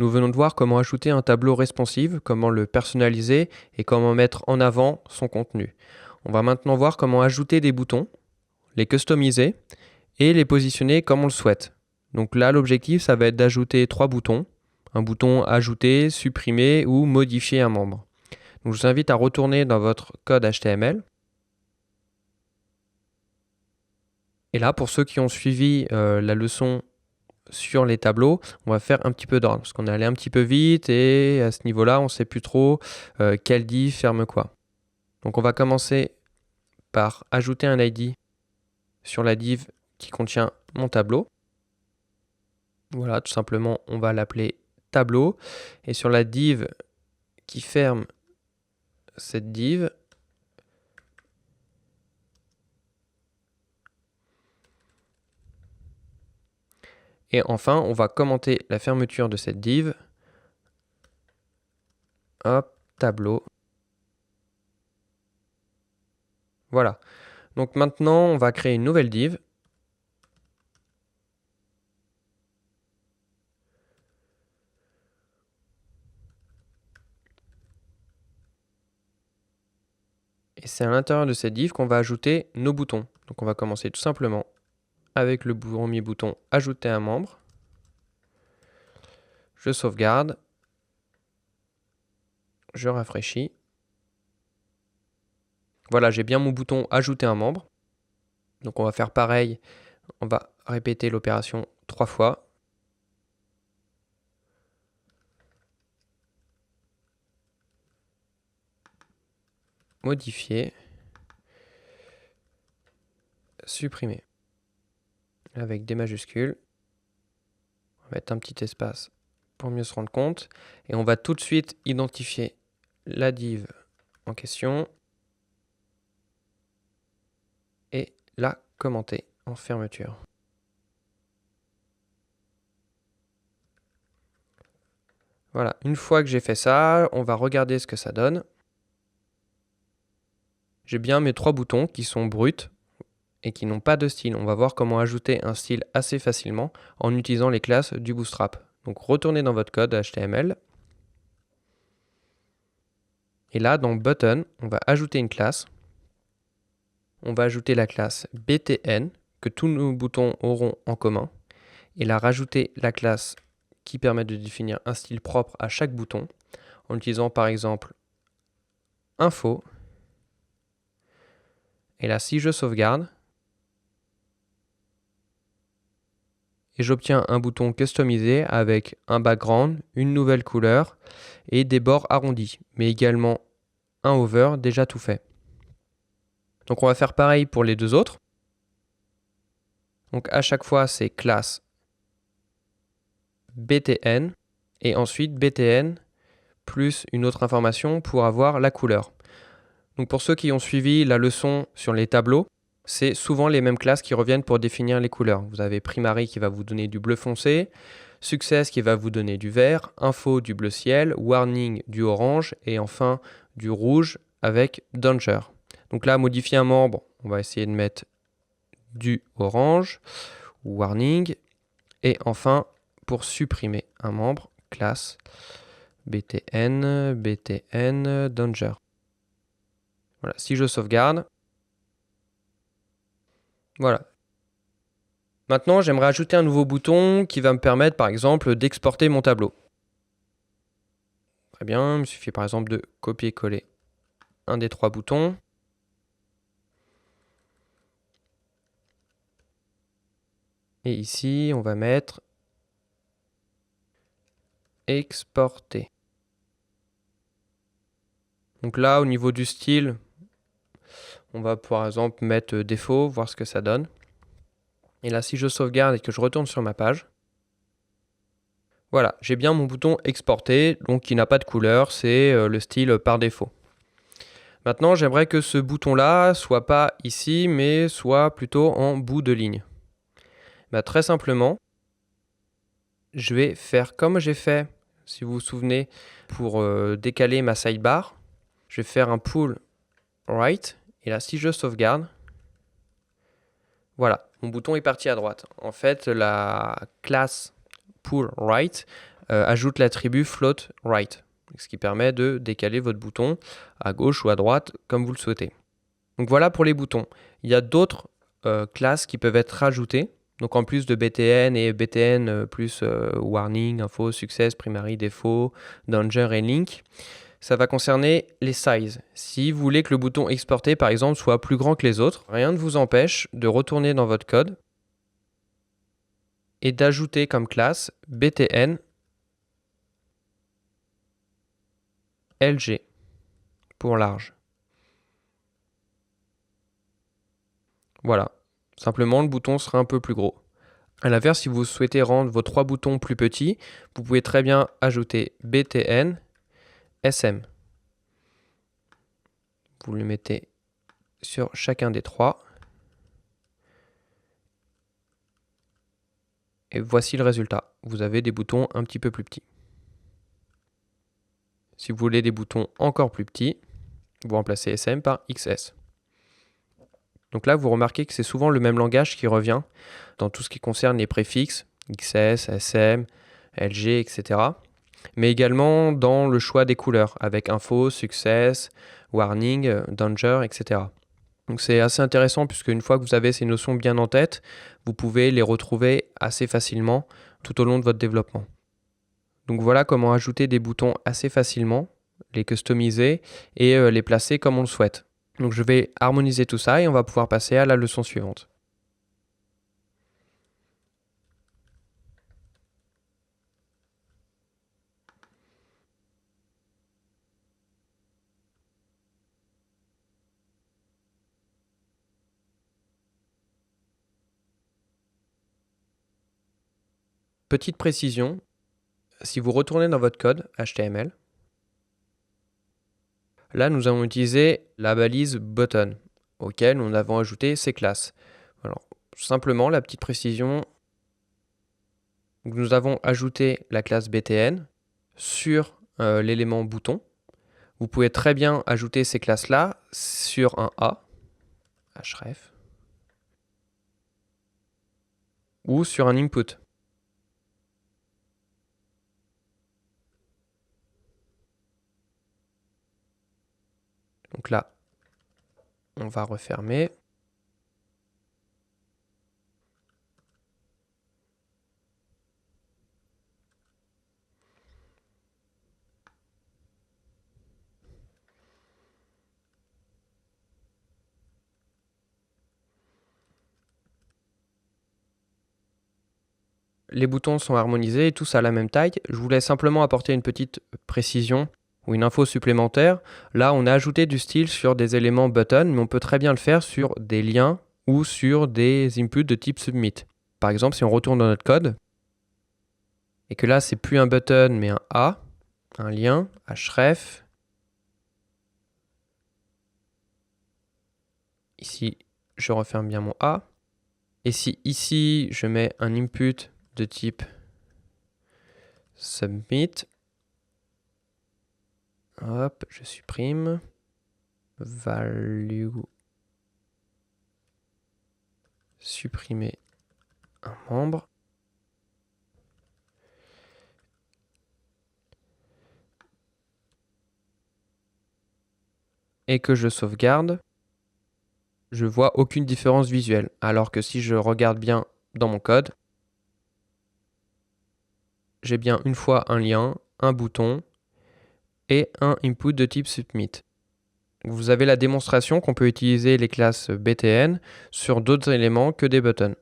Nous venons de voir comment ajouter un tableau responsive, comment le personnaliser et comment mettre en avant son contenu. On va maintenant voir comment ajouter des boutons, les customiser et les positionner comme on le souhaite. Donc là, l'objectif, ça va être d'ajouter 3 boutons. Un bouton ajouter, supprimer ou modifier un membre. Donc je vous invite à retourner dans votre code HTML. Et là, pour ceux qui ont suivi la leçon sur les tableaux, on va faire un petit peu d'ordre parce qu'on est allé un petit peu vite et à ce niveau-là, on ne sait plus trop quel div ferme quoi. Donc on va commencer par ajouter un ID sur la div qui contient mon tableau. Voilà, tout simplement, on va l'appeler tableau. Et sur la div qui ferme cette div, et enfin, on va commenter la fermeture de cette div. Hop, tableau. Voilà. Donc maintenant, on va créer une nouvelle div. Et c'est à l'intérieur de cette div qu'on va ajouter nos boutons. Donc on va commencer tout simplement avec le premier bouton ajouter un membre. Je sauvegarde. Je rafraîchis. Voilà, j'ai bien mon bouton ajouter un membre. Donc on va faire pareil. On va répéter l'opération 3 fois. Modifier. Supprimer. Avec des majuscules. On va mettre un petit espace pour mieux se rendre compte. Et on va tout de suite identifier la div en question. Et la commenter en fermeture. Voilà, une fois que j'ai fait ça, on va regarder ce que ça donne. J'ai bien mes 3 boutons qui sont bruts et qui n'ont pas de style. On va voir comment ajouter un style assez facilement en utilisant les classes du Bootstrap. Donc retournez dans votre code HTML. Et là, dans Button, on va ajouter une classe. On va ajouter la classe BTN, que tous nos boutons auront en commun. Et là, rajouter la classe qui permet de définir un style propre à chaque bouton, en utilisant par exemple info. Et là, si je sauvegarde, et j'obtiens un bouton customisé avec un background, une nouvelle couleur et des bords arrondis, mais également un hover déjà tout fait. Donc on va faire pareil pour les deux autres. Donc à chaque fois, c'est classe BTN et ensuite BTN plus une autre information pour avoir la couleur. Donc pour ceux qui ont suivi la leçon sur les tableaux, c'est souvent les mêmes classes qui reviennent pour définir les couleurs. Vous avez Primary qui va vous donner du bleu foncé, Success qui va vous donner du vert, Info du bleu ciel, Warning du orange et enfin du rouge avec Danger. Donc là, modifier un membre, on va essayer de mettre du orange, Warning, et enfin pour supprimer un membre, classe BTN, BTN, Danger. Voilà, si je sauvegarde, voilà. Maintenant, j'aimerais ajouter un nouveau bouton qui va me permettre, par exemple, d'exporter mon tableau. Très bien, il me suffit par exemple de copier-coller un des 3 boutons. Et ici, on va mettre exporter. Donc là, au niveau du style, on va par exemple mettre défaut, voir ce que ça donne. Et là, si je sauvegarde et que je retourne sur ma page, voilà, j'ai bien mon bouton exporter, donc qui n'a pas de couleur, c'est le style par défaut. Maintenant, j'aimerais que ce bouton-là soit pas ici, mais soit plutôt en bout de ligne. Très simplement, je vais faire comme j'ai fait, si vous vous souvenez, pour décaler ma sidebar. Je vais faire un pull right, et là, si je sauvegarde, voilà, mon bouton est parti à droite. En fait, la classe pull right ajoute l'attribut float right, ce qui permet de décaler votre bouton à gauche ou à droite comme vous le souhaitez. Donc voilà pour les boutons. Il y a d'autres classes qui peuvent être rajoutées. Donc en plus de BTN et BTN plus warning, info, success, primary, défaut, danger et link, ça va concerner les sizes. Si vous voulez que le bouton exporter par exemple soit plus grand que les autres, rien ne vous empêche de retourner dans votre code et d'ajouter comme classe BTN LG pour large. Voilà, simplement le bouton sera un peu plus gros. A l'inverse, si vous souhaitez rendre vos 3 boutons plus petits, vous pouvez très bien ajouter BTN SM. Vous le mettez sur chacun des 3. Et voici le résultat. Vous avez des boutons un petit peu plus petits. Si vous voulez des boutons encore plus petits, vous remplacez SM par XS. Donc là, vous remarquez que c'est souvent le même langage qui revient dans tout ce qui concerne les préfixes, XS, SM, LG, etc. Mais également dans le choix des couleurs, avec info, success, warning, danger, etc. Donc c'est assez intéressant puisque une fois que vous avez ces notions bien en tête, vous pouvez les retrouver assez facilement tout au long de votre développement. Donc voilà comment ajouter des boutons assez facilement, les customiser et les placer comme on le souhaite. Donc je vais harmoniser tout ça et on va pouvoir passer à la leçon suivante. Petite précision, si vous retournez dans votre code HTML, là nous avons utilisé la balise button, auquel nous avons ajouté ces classes. Alors, simplement la petite précision, nous avons ajouté la classe BTN sur l'élément bouton. Vous pouvez très bien ajouter ces classes-là sur un A, href, ou sur un input. Donc là, on va refermer. Les boutons sont harmonisés et tous à la même taille. Je voulais simplement apporter une petite précision ou une info supplémentaire. Là, on a ajouté du style sur des éléments button, mais on peut très bien le faire sur des liens ou sur des inputs de type submit. Par exemple, si on retourne dans notre code, et que là, c'est plus un button, mais un A, un lien, href. Ici, je referme bien mon A. Et si ici, je mets un input de type submit, hop, je supprime, value, supprimer un membre, et que je sauvegarde, je vois aucune différence visuelle. Alors que si je regarde bien dans mon code, j'ai bien une fois un lien, un bouton et un input de type submit. Vous avez la démonstration qu'on peut utiliser les classes BTN sur d'autres éléments que des buttons.